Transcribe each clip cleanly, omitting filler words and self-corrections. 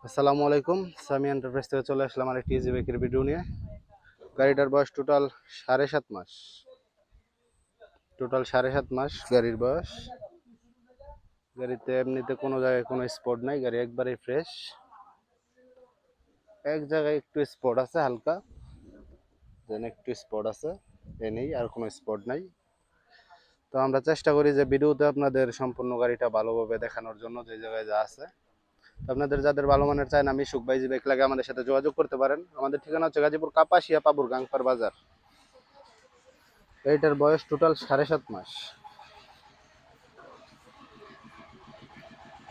আসসালামু আলাইকুম। সামি এন্টারপ্রাইজ থেকে চলে আসলাম আরেকটি ইজি বাইকের ভিডিও নিয়ে। গাড়িটার বয়স টোটাল 7.5 মাস। গাড়ির বয়স। গাড়িতে এমনিতে কোনো জায়গায় কোনো স্পট নাই, গাড়ি একবারেই ফ্রেশ। এক জায়গায় একটু স্পট আছে হালকা, দেন একটু স্পট আছে, এ নেই, আর কোনো স্পট নাই। তো আমরা চেষ্টা করি যে ভিডিওতে আপনাদের সম্পূর্ণ গাড়িটা ভালোভাবে দেখানোর জন্য, যে জায়গায় যা আছে। তো আপনাদের যাদের ভালো মানের চায় না মিশুক ভাই জি বাইক লাগে, আমাদের সাথে যোগাযোগ করতে পারেন। আমাদের ঠিকানা হচ্ছে গাজীপুর কাপাসিয়া পাবুর গাংপার বাজার। এইটার বয়স টোটাল 7.5 মাস।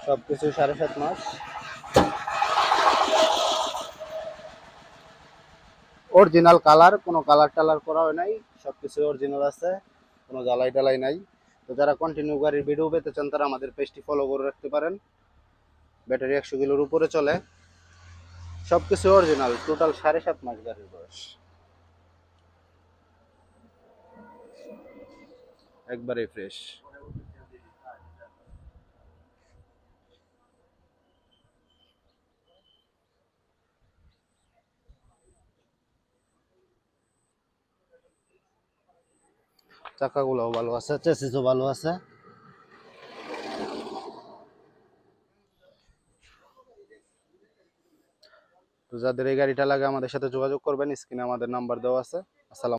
সবকিছু 7.5 মাস। অরিজিনাল কালার, কোনো কালার টালার করা হয় নাই, সবকিছু অরিজিনাল আছে, কোনো জ্বালাই টালাই নাই। তো যারা কন্টিনিউ গাড়ির ভিডিও পেতে চান তারা আমাদের পেজটি ফলো করে রাখতে পারেন। ব্যাটারি 100 কিলোর উপরে চলে, সবকিছু অরিজিনাল। টোটাল 7.5 মাস গাড়ির বয়স, একবারে ফ্রেশ। চাকাগুলোও ভালো আছে, চেসিসও ভালো আছে। তো যাদের এই গাড়িটা লাগে আমাদের সাথে যোগাযোগ করবেন, স্ক্রিনে আমাদের নাম্বার দেওয়া আছে। আসসালাম।